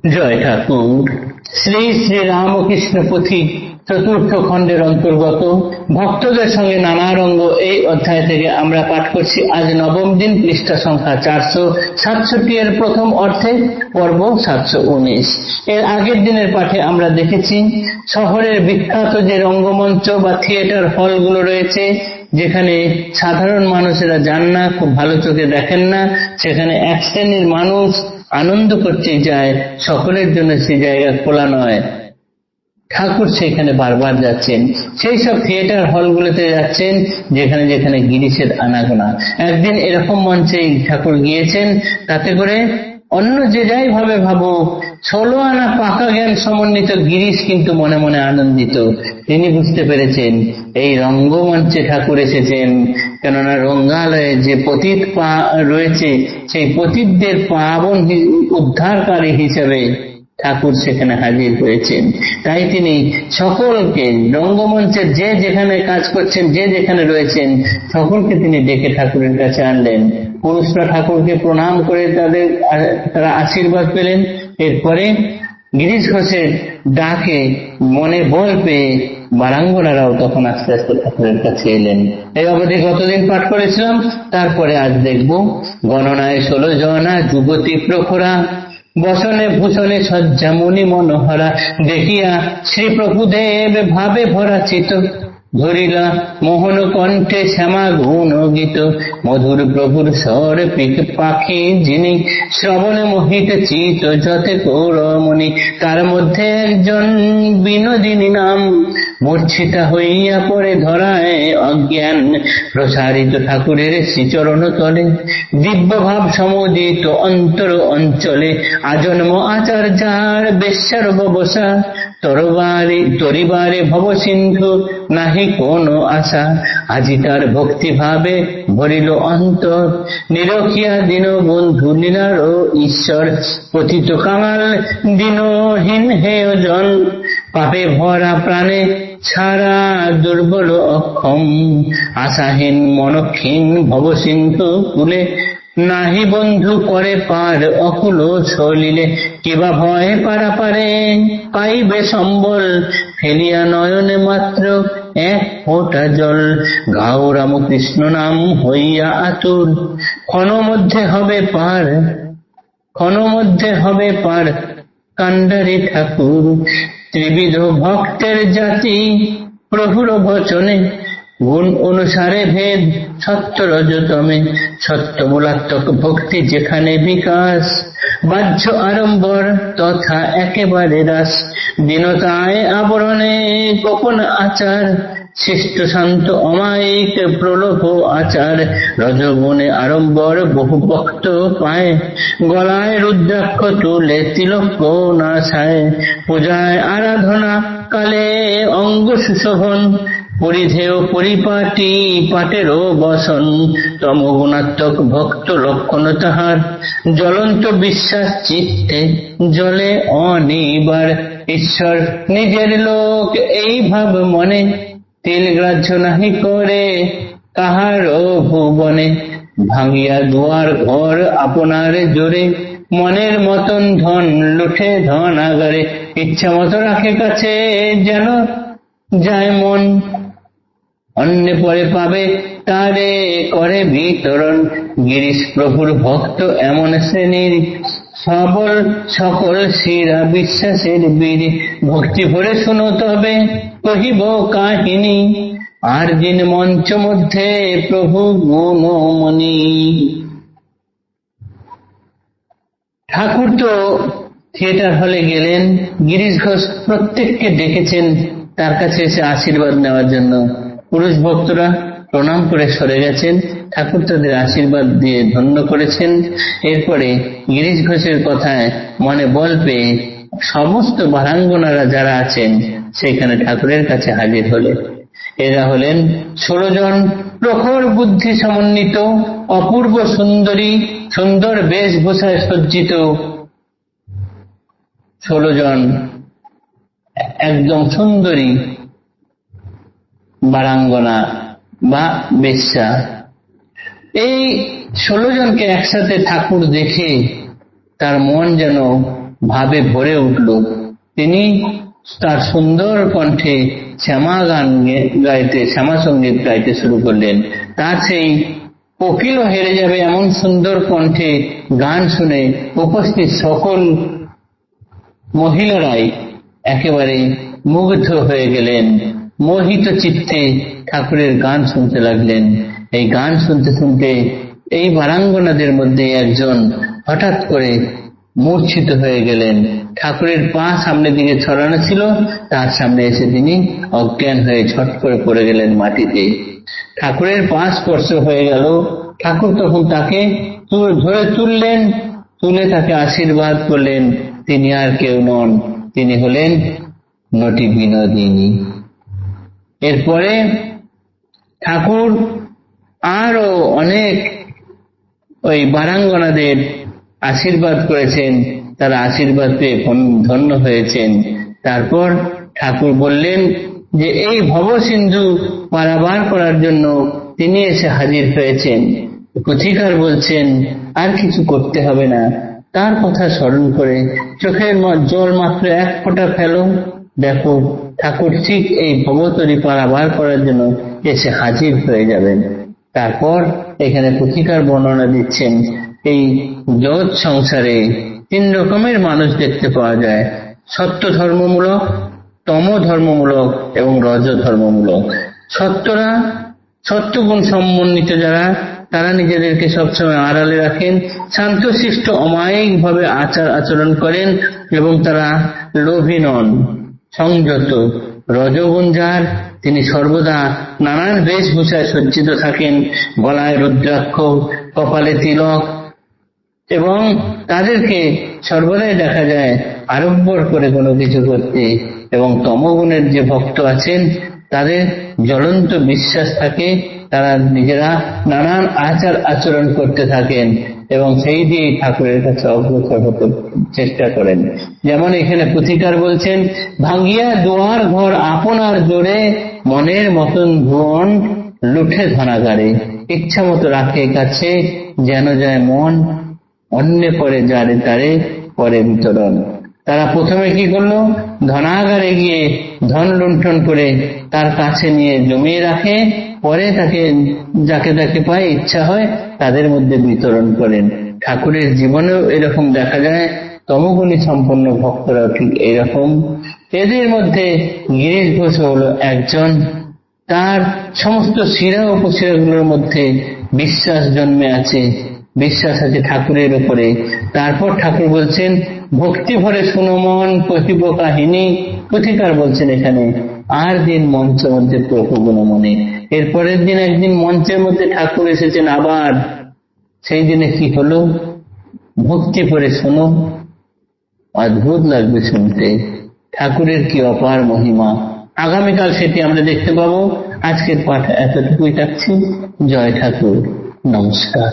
জয় ঠাকুর। শ্রী শ্রী রামকৃষ্ণ পুথি চতুর্থ খণ্ডের অন্তর্গত ভক্তদের সঙ্গে নানা রঙ্গ এই অধ্যায় থেকে আমরা পাঠ করছি আজ নবম দিন, পৃষ্ঠা সংখ্যা 467 এর প্রথম অর্থে পর্ব 719। এর আগের দিনের পাঠে আমরা দেখেছি শহরের বিখ্যাত যে রঙ্গমঞ্চ বা থিয়েটার হলগুলো রয়েছে, যেখানে সাধারণ মানুষেরা যান না, খুব ভালো চোখে দেখেন না, সেখানে এক শ্রেণীর মানুষ আনন্দ করতে যায়, সকলের জন্য সেই জায়গা খোলা নয়। ঠাকুর সেখানে বারবার যাচ্ছেন, সেই সব থিয়েটার হলগুলোতে যাচ্ছেন যেখানে যেখানে গিরিশের আনাগোনা। একদিন এরকম মঞ্চে ঠাকুর গিয়েছেন, তাতে করে অন্য যে যাই ভাবে ভাবুক, 16 আনা পাকা জ্ঞান সমন্বিত গিরিশ কিন্তু মনে মনে আনন্দিত। তিনি বুঝতে পেরেছেন এই রঙ্গমঞ্চে ঠাকুর এসেছেন, কেননা রঙ্গালয়ে যে পতিত পা রয়েছে, সেই পতিতদের পাবন উদ্ধারকারী হিসেবে ঠাকুর সেখানে হাজির হয়েছেন। তাই তিনি সকলকে, রঙ্গমঞ্চের যে যেখানে কাজ করছেন, যে যেখানে রয়েছেন, সকলকে তিনি ডেকে ঠাকুরের কাছে আনলেন। পুরুষরা ঠাকুরকে প্রণাম করে তারা আশীর্বাদ পেলেন। এরপরে গিরিশ ঘোষের ডাকে মনে বল পেয়ে বারাঙ্গনারাও তখন আস্তে আস্তে ঠাকুরের কাছে এলেন। এই অবধি গতদিন পাঠ করেছিলাম। তারপরে আজ দেখব গণনায় 16 জনা যুবতী প্রখরা, বসনে ভূষণে সজ্জা মুনি মনোহরা, দেখিয়া শ্রী প্রভুদেব ভাবে ভরা চিত, ধরিলা মোহন কণ্ঠে শ্যামা গুণ গীত, মধুর প্রভুর স্বর পাখি যিনি, শ্রবণে মোহিত চিত যতে কৌরমণি, তার মধ্যে একজন বিনোদিনী নাম, মূর্ছিতা হইয়া পড়ে ধরায় অজ্ঞান, প্রসারিত ঠাকুরের শ্রীচরণ তলে, দিব্য ভাব সমুদিত অন্তর অঞ্চলে, আজন্ম আচার যার বেশ্যার ব্যবসা, তরিবারে ভব সিন্ধু নাহি কোনো আশা, আজি তার ভক্তি ভাবে ভরিল অন্তর, নিরখিয়া দীন বন্ধু লীলার ঈশ্বর, পতিত কাঙাল দীনহীন হেয়জন, পাপে ভরা প্রাণে ছাড়া দুর্বল অক্ষম, আশাহীন মনক্ষীণ ভব সিন্ধু কুলে, নাহি বন্ধু করে পার অকুল সলিলে, কিবা ভয়ে পারাপারে পাইবে সম্বল, ফেলিয়া নয়নে মাত্র এক ফোঁটা জল, গাও রামকৃষ্ণ নাম হইয়া আতুর, ক্ষণ মধ্যে হবে পার কান্ডারি ঠাকুর, ত্রিবিধ ভক্তের জাতি প্রভুর বচনে, গুণ অনুসারে ভেদ সত্য রজতমে, সত্যমূলাত্মক ভক্তি যেখানে বিকাশ, বাহ্য আড়ম্বর তথা একেবারে রাস, দীনতায় আবরণে গোপন আচার, শিষ্ট শান্ত অমায়িক প্রলোভ আচার, রজগুণে আড়ম্বর বহু ভক্ত পায়, গলায় রুদ্রাক্ষ তুলে তিলক নাশায়, পূজায় আরাধনা কালে অঙ্গ সুশোভন, পরিধেয় পরিপাটি পাটেরও বসন, তমগুণাত্মক ভক্ত লক্ষণ তাহার, জ্বলন্ত বিশ্বাস চিত্তে জলে অনিবার, ঈশ্বর নিজের লোক এই ভাব মনে, তিল গ্রাহ্য নাহি করে কাহারও ভুবনে, ভাঙিয়া দুয়ার ঘর আপনার জোরে, মনের মতন ধন লুঠে ধনাগারে, ইচ্ছা মতো রাখে কাছে যেন যায় মন, অন্য পরে পাবে তারে করে বিতরণ, গিরিশ প্রভুর ভক্ত এমন শ্রেণীর, সবল সকল শিরা বিশ্বাসের বীর, ভক্তি ভরে শুনো তবে কহিব কাহিনী, আর দিন মঞ্চ মধ্যে প্রভু গুণমণি। ঠাকুর তো থিয়েটার হলে গেলেন, গিরিশ ঘোষ প্রত্যেককে ডেকেছেন তার কাছে এসে আশীর্বাদ নেওয়ার জন্য। পুরুষ ভক্তরা প্রণাম করে সরে গেছেন, ঠাকুর তাদের আশীর্বাদ দিয়ে ধন্য করেছেন। এরপরে গিরিশ ঘোষের কথায় মনে বল পেয়ে সমস্ত বারাঙ্গনারা যারা আছেন সেখানে ঠাকুরের কাছে হাজির হলেন। এরা হলেন 16 জন প্রখর বুদ্ধি সমন্বিত, অপূর্ব সুন্দরী, সুন্দর বেশভূষায় সজ্জিত 16 জন একদম সুন্দরী বারাঙ্গনা বা বেশ্যা। এই 16 জনকে একসাথে ঠাকুর দেখে তার মন যেন ভাবে ভরে উঠল। তিনি তার সুন্দর কণ্ঠে শ্যামা গান গাইতে, শ্যামা সঙ্গীত গাইতে শুরু করলেন। তার সেই কোকিলও হেরে যাবে এমন সুন্দর কণ্ঠে গান শুনে উপস্থিত সকল মহিলারাই একেবারে মুগ্ধ হয়ে গেলেন, মোহিত চিত্তে ঠাকুরের গান শুনতে লাগলেন। এই গান শুনতে শুনতে এই বারাঙ্গনাদের মধ্যে একজন হঠাৎ করে মূর্ছিত হয়ে গেলেন। ঠাকুরের পা সামনের দিকে ছড়ানো ছিল, তার সামনে এসে তিনি অজ্ঞান হয়ে ছট করে পড়ে গেলেন মাটিতে। ঠাকুরের পা স্পর্শ হয়ে গেল। ঠাকুর তখন তাকে ধরে তুললেন, তুলে তাকে আশীর্বাদ করলেন। তিনি আর কেউ নন, তিনি হলেন নটি বিনোদিনী। এরপরে ঠাকুর আরো অনেক ওই বারাঙ্গনাদের আশীর্বাদ করেছেন, তারা আশীর্বাদ পেয়ে ধন্য হয়েছেন। তারপর ঠাকুর বললেন যে এই ভবসিন্ধু পারাবার করার জন্য তিনি এসে হাজির হয়েছেন। পুথিকার বলছেন আর কিছু করতে হবে না, তার কথা স্মরণ করে চোখের জল মাত্র এক ফোঁটা ফেলো, দেখো ঠাকুর ঠিক এই ভবতরী পারাবার করার জন্য এসে হাজির হয়ে যাবেন। তারপর এখানে পুথিকার বর্ণনা দিচ্ছেন এই জগৎ সংসারে তিন রকমের মানুষ দেখতে পাওয়া যায়, সত্য ধর্মমূলক, তম ধর্মমূলক এবং রজ ধর্মমূলক। সত্যরা, সত্যগুণ সমন্বিত যারা, তারা নিজেদেরকে সবসময় আড়ালে রাখেন, শান্তশিষ্ট অমায়িক ভাবে আচার আচরণ করেন এবং তারা লোভী নন, সংযত। রজগুণ যার, তিনি সর্বদা নানান বেশভূষায় সজ্জিত থাকেন, গলায় রুদ্রাক্ষ, কপালে তিলক, এবং তাদেরকে সর্বদাই দেখা যায় আড়ম্বর করে কোনো কিছু করতে। এবং তমগুণের যে ভক্ত আছেন তাদের জ্বলন্ত বিশ্বাস থাকে, তারা নিজেরা নানান আচার আচরণ করতে থাকেন এবং সেই দিয়ে ঠাকুরের কাছে অগ্রসর হতে চেষ্টা করেন। যেমন এখানে পুথিকার বলছেন, ভাঙ্গিয়া দুয়ার ঘর আপনার জোরে, মনের মতন ভুবন লুঠে ধনাগারে, ইচ্ছা মতো রাখে কাছে, যেন যায় মন, অন্য পরে যারে তারে পরে বিতরণ। তারা প্রথমে কি করলো, ধনাগারে গিয়ে ধন লুণ্ঠন করে তার কাছে নিয়ে জমিয়ে রাখে, পরে তাকে যাকে যাকে পায় ইচ্ছা হয় তাদের মধ্যে বিতরণ করেন। ঠাকুরের জীবনেও এরকম দেখা যায়, তমগুণী সম্পন্ন ভক্তরাও ঠিক এরকম। এদের মধ্যে গিরিশ ঘোষ হলো একজন, তার সমস্ত শিরা উপশিরাগুলোর মধ্যে বিশ্বাস জন্মে আছে, বিশ্বাস আছে ঠাকুরের উপরে। তারপর ঠাকুর বলছেন, ভক্তি ভরে শুনো মন কহিব কাহিনী। পুথিকার বলছেন এখানে, আর দিন মঞ্চ মধ্যে প্রভু গুণ মনে। এরপরের দিন একদিন মঞ্চের মধ্যে ঠাকুর এসেছেন আবার, সেই দিনে কি হলো, ভক্তি ভরে শোনো, অদ্ভুত লাগবে শুনতে, ঠাকুরের কি অপার মহিমা। আগামীকাল সেটি আমরা দেখতে পাবো। আজকের পাঠ এতটুকুই থাকছি। জয় ঠাকুর, নমস্কার।